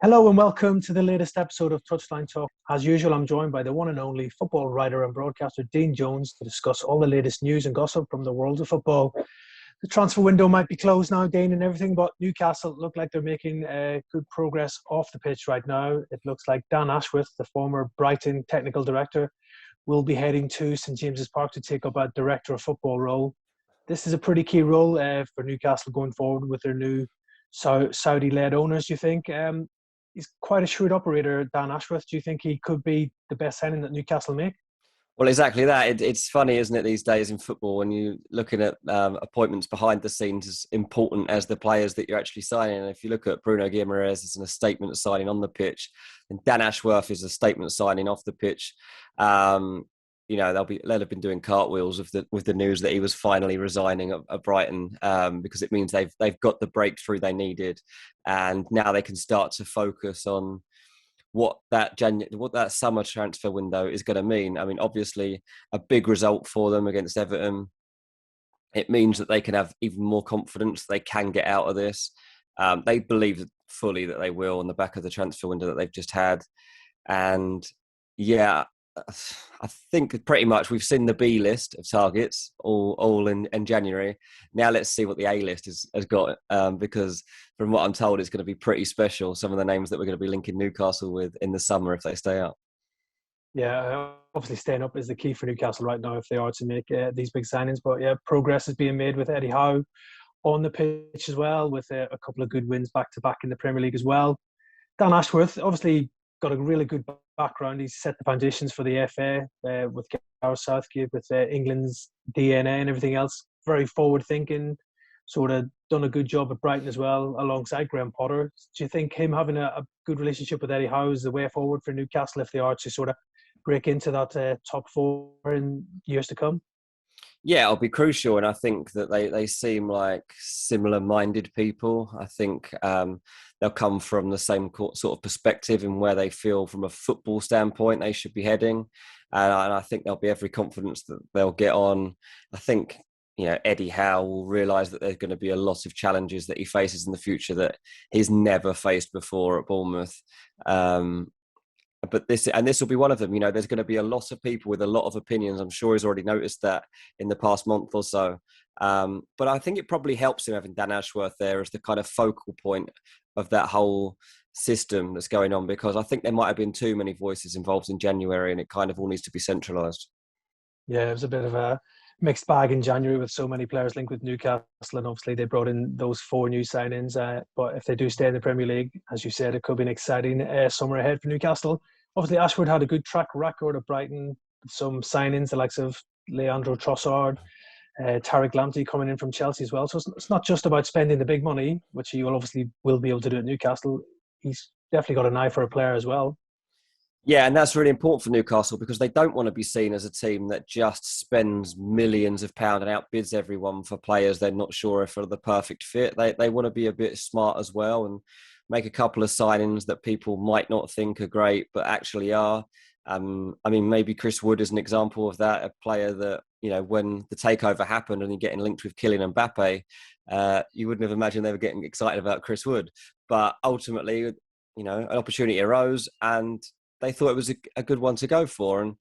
Hello and welcome to the latest episode of Touchline Talk. As usual, I'm joined by the one and only football writer and broadcaster Dean Jones to discuss all the latest news and gossip from the world of football. The transfer window might be closed now, Dean, and everything, but Newcastle look like they're making good progress off the pitch right now. It looks like Dan Ashworth, the former Brighton technical director, will be heading to St James's Park to take up a director of football role. This is a pretty key role for Newcastle going forward with their new Saudi-led owners, do you think? He's quite a shrewd operator, Dan Ashworth. Do you think he could be the best signing that Newcastle make? Well, exactly that. It's funny, isn't it, these days in football, when you're looking at appointments behind the scenes as important as the players that you're actually signing. And if you look at Bruno Guimaraes as a statement signing on the pitch, and Dan Ashworth is a statement signing off the pitch. They'll have been doing cartwheels with the news that he was finally resigning at Brighton, because it means they've got the breakthrough they needed, and now they can start to focus on what that summer transfer window is going to mean. I mean, obviously, a big result for them against Everton. It means that they can have even more confidence. They can get out of this. They believe fully that they will on the back of the transfer window that they've just had, and yeah. I think pretty much we've seen the B list of targets all in January. Now let's see what the A list has got, because from what I'm told, it's going to be pretty special. Some of the names that we're going to be linking Newcastle with in the summer if they stay up. Yeah, obviously staying up is the key for Newcastle right now if they are to make these big signings. But yeah, progress is being made with Eddie Howe on the pitch as well, with a couple of good wins back-to-back in the Premier League as well. Dan Ashworth, obviously got a really good background. He's set the foundations for the FA with Gareth Southgate, with England's DNA and everything else. Very forward-thinking, sort of done a good job at Brighton as well, alongside Graham Potter. Do you think him having a good relationship with Eddie Howe is the way forward for Newcastle if they are to sort of break into that top four in years to come? Yeah, it'll be crucial, and I think that they seem like similar-minded people. I think they'll come from the same sort of perspective in where they feel from a football standpoint they should be heading, and I think there'll be every confidence that they'll get on. I think Eddie Howe will realise that there's going to be a lot of challenges that he faces in the future that he's never faced before at Bournemouth. But this will be one of them. There's going to be a lot of people with a lot of opinions. I'm sure he's already noticed that in the past month or so. But I think it probably helps him having Dan Ashworth there as the kind of focal point of that whole system that's going on, because I think there might have been too many voices involved in January, and it kind of all needs to be centralised. Yeah, it was a bit of a mixed bag in January with so many players linked with Newcastle, and obviously they brought in those 4 new signings. But if they do stay in the Premier League, as you said, it could be an exciting summer ahead for Newcastle. Obviously, Ashford had a good track record at Brighton. Some signings, the likes of Leandro Trossard, Tariq Lamptey coming in from Chelsea as well. So it's not just about spending the big money, which he will be able to do at Newcastle. He's definitely got an eye for a player as well. Yeah, and that's really important for Newcastle, because they don't want to be seen as a team that just spends millions of pounds and outbids everyone for players they're not sure if are the perfect fit. They want to be a bit smart as well and make a couple of signings that people might not think are great, but actually are. Maybe Chris Wood is an example of that, a player that, when the takeover happened and you're getting linked with Kylian Mbappe, you wouldn't have imagined they were getting excited about Chris Wood. But ultimately, an opportunity arose and they thought it was a good one to go for. And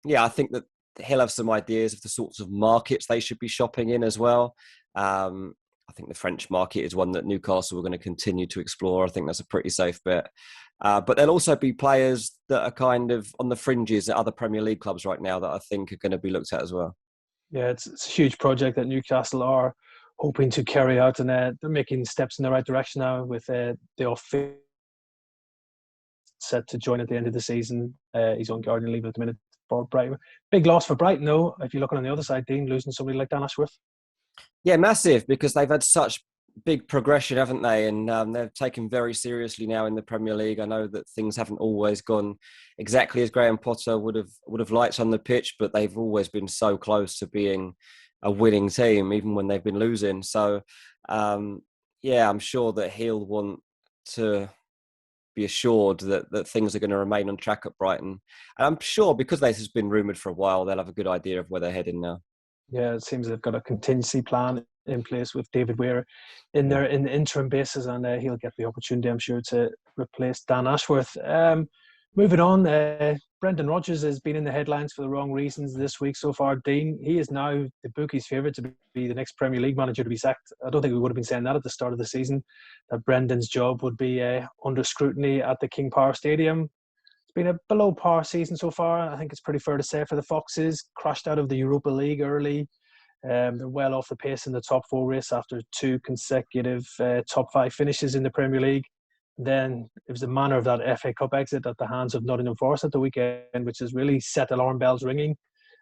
yeah, I think that he'll have some ideas of the sorts of markets they should be shopping in as well. I think the French market is one that Newcastle are going to continue to explore. I think that's a pretty safe bet. But there'll also be players that are kind of on the fringes at other Premier League clubs right now that I think are going to be looked at as well. Yeah, it's a huge project that Newcastle are hoping to carry out, and they're making steps in the right direction now with the off-field set to join at the end of the season. He's on gardening leave at the minute for Brighton. Big loss for Brighton, though, if you're looking on the other side, Dean, losing somebody like Dan Ashworth. Yeah, massive, because they've had such big progression, haven't they? And they're taken very seriously now in the Premier League. I know that things haven't always gone exactly as Graham Potter would have liked on the pitch, but they've always been so close to being a winning team, even when they've been losing. So, I'm sure that he'll want to be assured that things are going to remain on track at Brighton. And I'm sure, because this has been rumoured for a while, they'll have a good idea of where they're heading now. Yeah, it seems they've got a contingency plan in place with David Weir in there in the interim basis, and he'll get the opportunity, I'm sure, to replace Dan Ashworth. Moving on, Brendan Rodgers has been in the headlines for the wrong reasons this week so far. Dean, he is now the bookies' favourite to be the next Premier League manager to be sacked. I don't think we would have been saying that at the start of the season, that Brendan's job would be under scrutiny at the King Power Stadium. It's been a below par season so far. I think it's pretty fair to say for the Foxes. Crashed out of the Europa League early. They're well off the pace in the top 4 race after 2 consecutive top 5 finishes in the Premier League. Then it was the manner of that FA Cup exit at the hands of Nottingham Forest at the weekend, which has really set alarm bells ringing.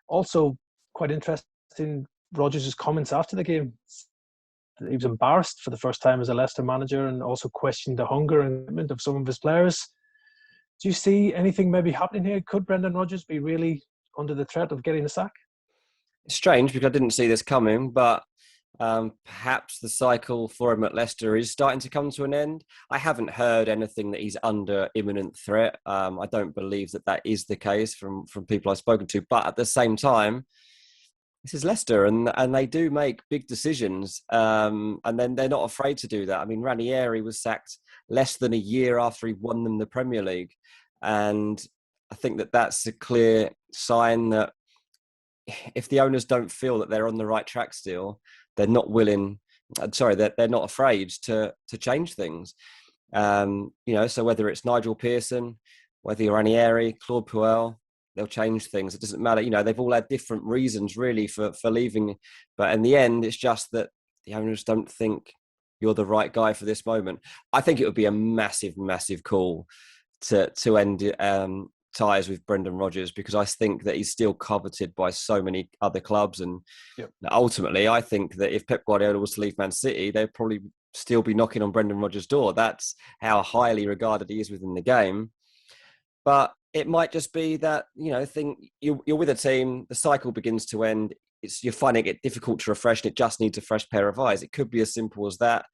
Also, quite interesting, Rodgers' comments after the game. He was embarrassed for the first time as a Leicester manager, and also questioned the hunger and commitment of some of his players. Do you see anything maybe happening here? Could Brendan Rodgers be really under the threat of getting the sack? It's strange because I didn't see this coming, but perhaps the cycle for him at Leicester is starting to come to an end. I haven't heard anything that he's under imminent threat. I don't believe that is the case from people I've spoken to. But at the same time, this is Leicester, and they do make big decisions, and then they're not afraid to do that. I mean, Ranieri was sacked less than a year after he won them the Premier League, and I think that's a clear sign that if the owners don't feel that they're on the right track still, they're not willing. They're not afraid to change things. So whether it's Nigel Pearson, whether you're Ranieri, Claude Puel, they'll change things. It doesn't matter. They've all had different reasons really for leaving, but in the end, it's just that the owners don't think you're the right guy for this moment. I think it would be a massive, massive call to end ties with Brendan Rodgers, because I think that he's still coveted by so many other clubs, and ultimately I think that if Pep Guardiola was to leave Man City, they'd probably still be knocking on Brendan Rodgers' door. That's how highly regarded he is within the game. But it might just be that you're with a team, the cycle begins to end, you're finding it difficult to refresh, and it just needs a fresh pair of eyes. It could be as simple as that.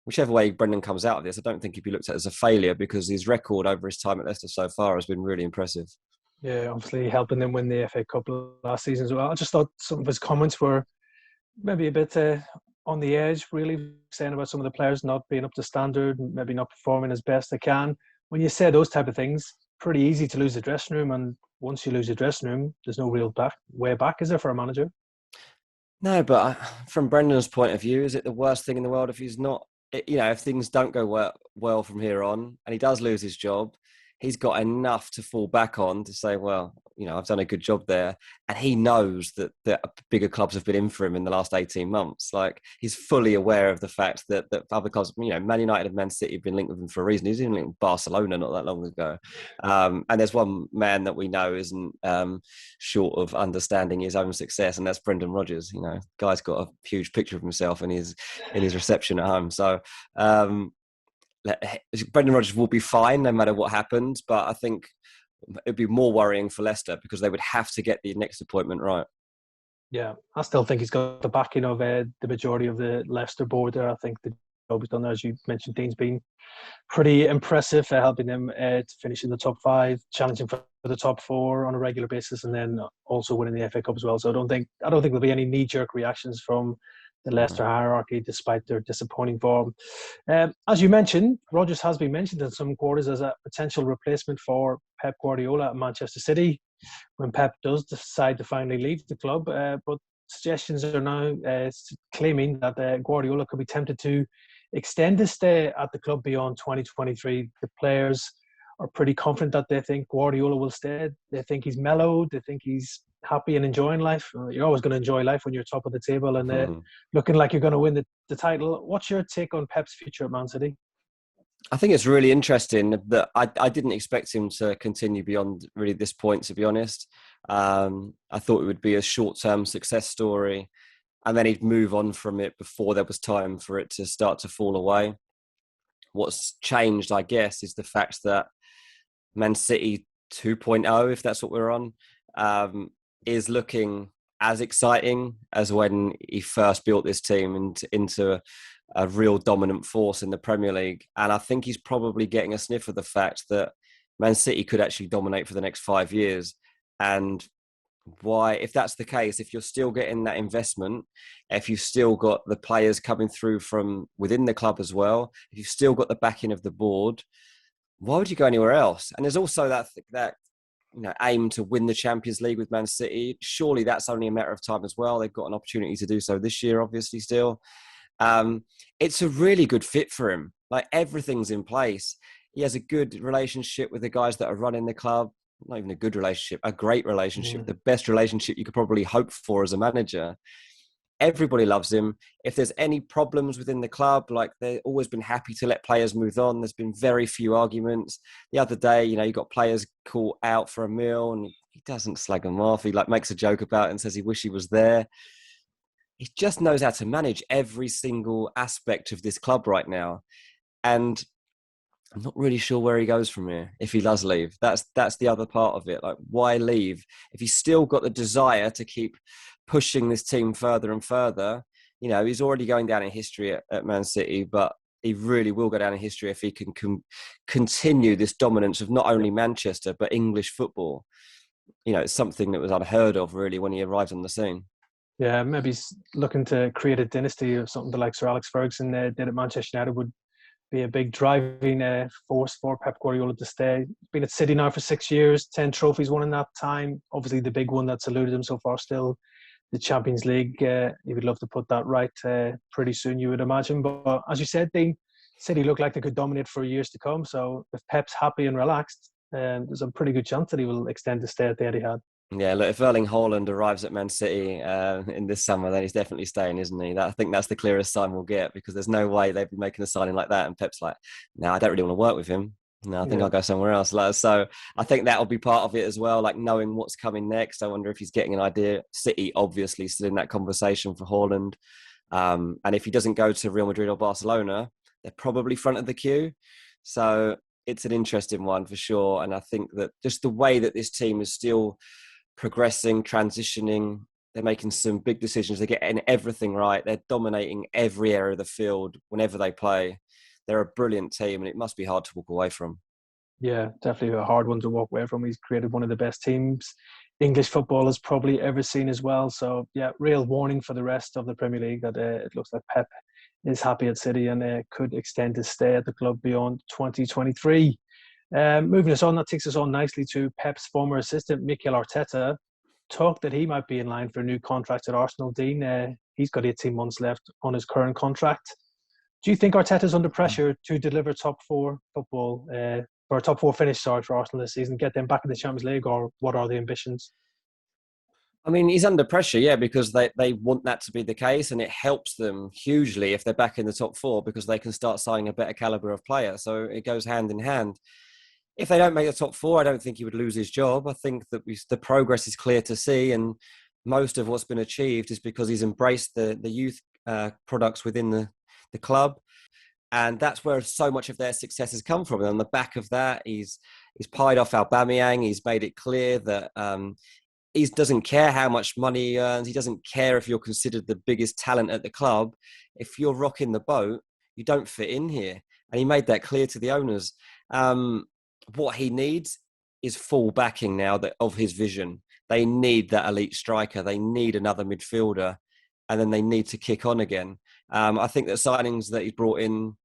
Whichever way Brendan comes out of this, I don't think he'd be looked at as a failure, because his record over his time at Leicester so far has been really impressive. Yeah, obviously helping them win the FA Cup last season as well. I just thought some of his comments were maybe a bit on the edge, really, saying about some of the players not being up to standard, maybe not performing as best they can. When you say those type of things, pretty easy to lose the dressing room, and once you lose the dressing room, there's no real way back, is there, for a manager? No, but from Brendan's point of view, is it the worst thing in the world if he's not? If things don't go well from here on, and he does lose his job, he's got enough to fall back on to say, well, I've done a good job there. And he knows that bigger clubs have been in for him in the last 18 months. Like, he's fully aware of the fact that other clubs, Man United and Man City have been linked with him for a reason. He's even linked with Barcelona not that long ago. And there's one man that we know isn't short of understanding his own success, and that's Brendan Rodgers. Guy's got a huge picture of himself in his reception at home. So, Brendan Rodgers will be fine no matter what happens, but I think it'd be more worrying for Leicester, because they would have to get the next appointment right. Yeah, I still think he's got the backing of the majority of the Leicester board there. I think the job he's done there, as you mentioned, Dean's been pretty impressive, helping them to finish in the top 5, challenging for the top 4 on a regular basis, and then also winning the FA Cup as well. So I don't think there'll be any knee-jerk reactions from the Leicester hierarchy, despite their disappointing form. As you mentioned, Rodgers has been mentioned in some quarters as a potential replacement for Pep Guardiola at Manchester City when Pep does decide to finally leave the club. But suggestions are now claiming that Guardiola could be tempted to extend his stay at the club beyond 2023. The players are pretty confident that they think Guardiola will stay. They think he's mellowed. They think he's happy and enjoying life. You're always going to enjoy life when you're top of the table and looking like you're going to win the title. What's your take on Pep's future at Man City? I think it's really interesting that I didn't expect him to continue beyond really this point, to be honest. I thought it would be a short-term success story, and then he'd move on from it before there was time for it to start to fall away. What's changed, I guess, is the fact that Man City 2.0, if that's what we're on, is looking as exciting as when he first built this team into a real dominant force in the Premier League. And I think he's probably getting a sniff of the fact that Man City could actually dominate for the next 5 years. And why, if that's the case, if you're still getting that investment, if you've still got the players coming through from within the club as well, if you've still got the backing of the board, why would you go anywhere else? And there's also that aim to win the Champions League with Man City. Surely that's only a matter of time as well. They've got an opportunity to do so this year, obviously, still. It's a really good fit for him. Like, everything's in place. He has a good relationship with the guys that are running the club. Not even a good relationship, a great relationship, the best relationship you could probably hope for as a manager. Everybody loves him. If there's any problems within the club, like, they've always been happy to let players move on. There's been very few arguments. The other day, you got players caught out for a meal and he doesn't slag them off. He makes a joke about it and says he wish he was there. He just knows how to manage every single aspect of this club right now. And I'm not really sure where he goes from here if he does leave. That's the other part of it. Like, why leave? If he's still got the desire to keep pushing this team further and further, he's already going down in history at Man City, but he really will go down in history if he can continue this dominance of not only Manchester, but English football. It's something that was unheard of, really, when he arrived on the scene. Yeah, maybe he's looking to create a dynasty of something like Sir Alex Ferguson did at Manchester United. Would be a big driving force for Pep Guardiola to stay. He's been at City now for 6 years, 10 trophies won in that time. Obviously, the big one that's eluded him so far still, the Champions League. He would love to put that right pretty soon, you would imagine. But as you said, Dean, City look like they could dominate for years to come. So if Pep's happy and relaxed, there's a pretty good chance that he will extend his stay at the Etihad. Yeah, look, if Erling Haaland arrives at Man City in this summer, then he's definitely staying, isn't he? I think that's the clearest sign we'll get, because there's no way they'd be making a signing like that. And Pep's like, no, I don't really want to work with him. No, I think I'll go somewhere else. So I think that'll be part of it as well, like knowing what's coming next. I wonder if he's getting an idea. City, obviously, still in that conversation for Haaland. And if he doesn't go to Real Madrid or Barcelona, they're probably front of the queue. So it's an interesting one for sure. And I think that just the way that this team is still progressing, transitioning, they're making some big decisions. They're getting everything right. They're dominating every area of the field whenever they play. They're a brilliant team, and it must be hard to walk away from. Yeah, definitely a hard one to walk away from. He's created one of the best teams English football has probably ever seen as well. So, yeah, real warning for the rest of the Premier League that it looks like Pep is happy at City and could extend his stay at the club beyond 2023. Moving us on, that takes us on nicely to Pep's former assistant, Mikel Arteta. Talk that he might be in line for a new contract at Arsenal, Dean. He's got 18 months left on his current contract. Do you think Arteta's under pressure to deliver top four football, or a top four finish, for Arsenal this season, get them back in the Champions League, or what are the ambitions? I mean, he's under pressure, yeah, because they want that to be the case, and it helps them hugely if they're back in the top four, because they can start signing a better calibre of player. So it goes hand in hand. If they don't make the top four, I don't think he would lose his job. I think that the progress is clear to see, and most of what's been achieved is because he's embraced the youth products within the club. And that's where so much of their success has come from. And on the back of that, he's pied off Aubameyang. He's made it clear that he doesn't care how much money he earns. He doesn't care if you're considered the biggest talent at the club. If you're rocking the boat, you don't fit in here. And he made that clear to the owners. What he needs is full backing now of his vision. They need that elite striker. They need another midfielder. And then they need to kick on again. I think the signings that he's brought in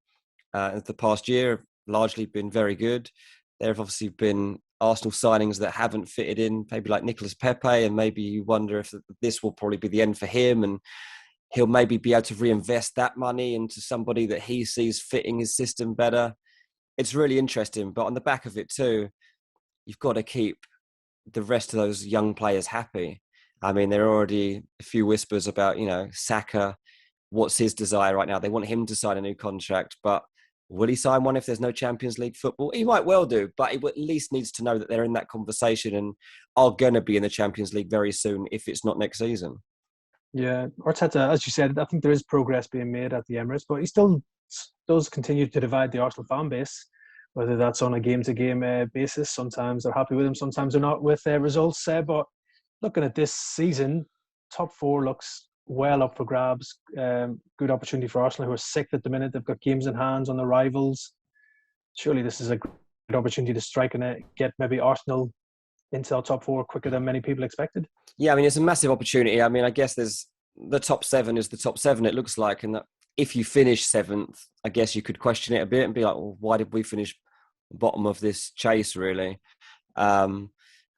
the past year have largely been very good. There have obviously been Arsenal signings that haven't fitted in, maybe like Nicolas Pepe, and maybe you wonder if this will probably be the end for him, and he'll maybe be able to reinvest that money into somebody that he sees fitting his system better. It's really interesting, but on the back of it too, you've got to keep the rest of those young players happy. I mean, there are already a few whispers about, Saka. What's his desire right now? They want him to sign a new contract, but will he sign one if there's no Champions League football? He might well do, but he at least needs to know that they're in that conversation and are going to be in the Champions League very soon, if it's not next season. Yeah, Arteta, as you said, I think there is progress being made at the Emirates, but he still does continue to divide the Arsenal fan base, whether that's on a game-to-game basis. Sometimes they're happy with him, sometimes they're not with results. But looking at this season, top four looks well up for grabs. Good opportunity for Arsenal, who are sixth at the minute. They've got games in hands on the rivals. Surely this is a good opportunity to strike and get maybe Arsenal into our top four quicker than many people expected. Yeah, I mean, it's a massive opportunity. I mean, I guess there's the top seven is the top seven, it looks like. And that if you finish seventh, I guess you could question it a bit and be like, well, why did we finish bottom of this chase, really? And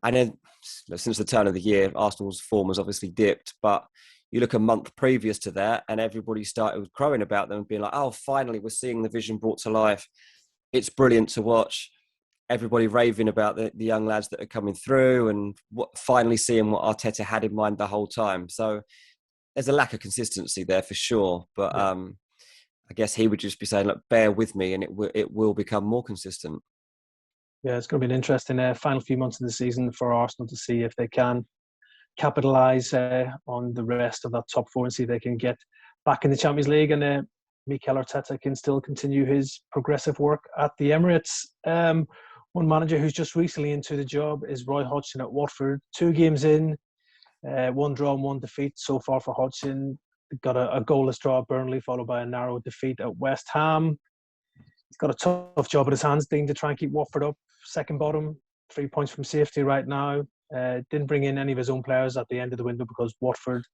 then since the turn of the year, Arsenal's form has obviously dipped. But you look a month previous to that and everybody started crowing about them and being like, oh, finally, we're seeing the vision brought to life. It's brilliant to watch. Everybody raving about the young lads that are coming through and finally seeing what Arteta had in mind the whole time. So there's a lack of consistency there for sure. But I guess he would just be saying, look, bear with me and it will become more consistent. Yeah, it's going to be an interesting final few months of the season for Arsenal to see if they can capitalise on the rest of that top four and see if they can get back in the Champions League and Mikel Arteta can still continue his progressive work at the Emirates. One manager who's just recently into the job is Roy Hodgson at Watford. 2 games in, 1 draw and 1 defeat so far for Hodgson. Got a goalless draw at Burnley, followed by a narrow defeat at West Ham. He's got a tough job at his hands, Dean, to try and keep Watford up. Second bottom, 3 points from safety right now. Didn't bring in any of his own players at the end of the window because Watford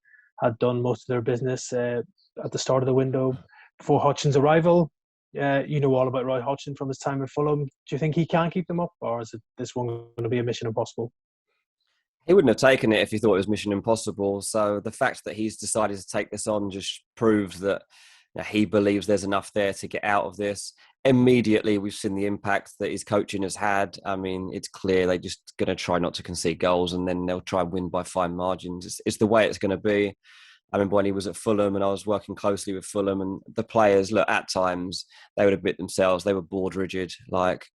had done most of their business at the start of the window before Hodgson's arrival. You know all about Roy Hodgson from his time at Fulham. Do you think he can keep them up, or is this one going to be a mission impossible? He wouldn't have taken it if he thought it was mission impossible. So the fact that he's decided to take this on just proves that he believes there's enough there to get out of this. Immediately, we've seen the impact that his coaching has had. I mean, it's clear they're just going to try not to concede goals and then they'll try and win by fine margins. It's the way it's going to be. I remember when he was at Fulham and I was working closely with Fulham and the players, look, at times they would admit themselves, they were bored rigid. Like,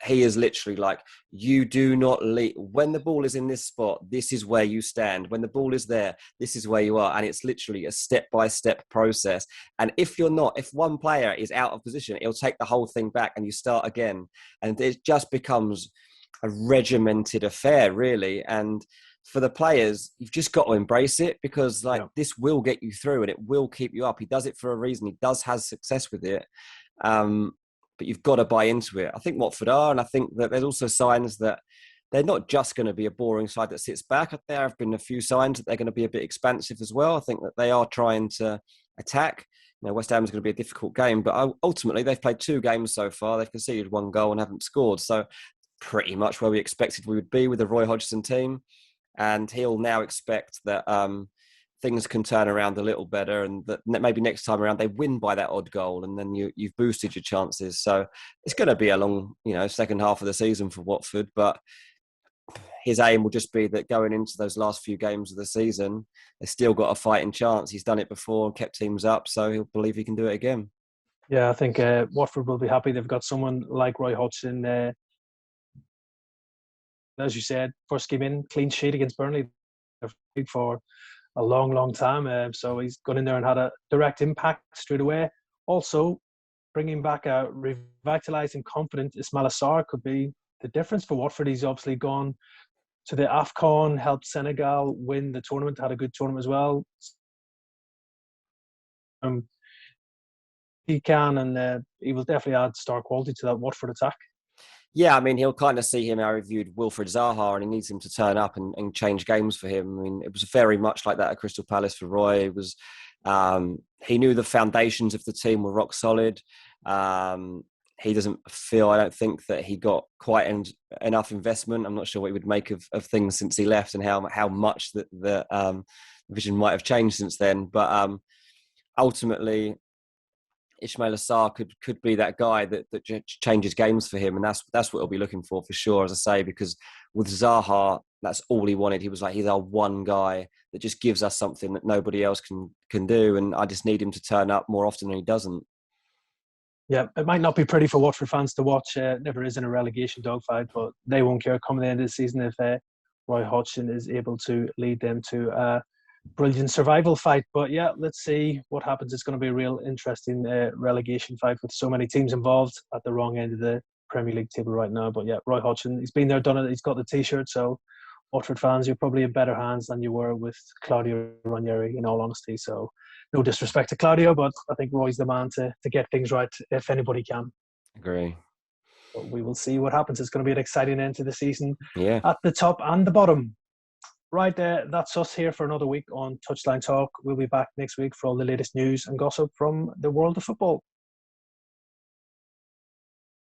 he is literally like, you do not leave. When the ball is in this spot, this is where you stand. When the ball is there, this is where you are. And it's literally a step-by-step process. And if one player is out of position, it'll take the whole thing back and you start again. And it just becomes a regimented affair, really. And for the players, you've just got to embrace it because this will get you through and it will keep you up. He does it for a reason. He does have success with it. But you've got to buy into it. I think Watford are, and I think that there's also signs that they're not just going to be a boring side that sits back. There have been a few signs that they're going to be a bit expansive as well. I think that they are trying to attack. West Ham is going to be a difficult game, but ultimately they've played 2 games so far. They've conceded 1 goal and haven't scored. So pretty much where we expected we would be with the Roy Hodgson team. And he'll now expect that things can turn around a little better and that maybe next time around they win by that odd goal and then you've boosted your chances. So it's going to be a long, second half of the season for Watford, but his aim will just be that going into those last few games of the season, they've still got a fighting chance. He's done it before and kept teams up, so he'll believe he can do it again. Yeah, I think Watford will be happy they've got someone like Roy Hodgson. As you said, first game in, clean sheet against Burnley for a long, long time. So he's gone in there and had a direct impact straight away. Also, bringing back a revitalising, confident Ismaila Sarr could be the difference for Watford. He's obviously gone to the AFCON, helped Senegal win the tournament, had a good tournament as well. He can, and he will definitely add star quality to that Watford attack. Yeah, I mean, he'll kind of see him how he viewed Wilfried Zaha and he needs him to turn up and change games for him. I mean, it was very much like that at Crystal Palace for Roy. It was, he knew the foundations of the team were rock solid. He doesn't feel, I don't think, that he got quite enough investment. I'm not sure what he would make of things since he left and how much the vision might have changed since then. But ultimately, Ismaila Sarr could be that guy that changes games for him, and that's what he'll be looking for sure, as I say, because with Zaha, that's all he wanted. He was like, he's our one guy that just gives us something that nobody else can do, and I just need him to turn up more often than he doesn't. Yeah, it might not be pretty for Watford fans to watch. Never is in a relegation dogfight, but they won't care come the end of the season if Roy Hodgson is able to lead them to a brilliant survival fight. But yeah, let's see what happens. It's going to be a real interesting relegation fight with so many teams involved at the wrong end of the Premier League table right now. But yeah, Roy Hodgson, he's been there, done it. He's got the T-shirt. So Watford fans, you're probably in better hands than you were with Claudio Ranieri, in all honesty. So no disrespect to Claudio, but I think Roy's the man to get things right if anybody can. Agree. we will see what happens. It's going to be an exciting end to the season Yeah. at the top and the bottom. Right, that's us here for another week on Touchline Talk. We'll be back next week for all the latest news and gossip from the world of football.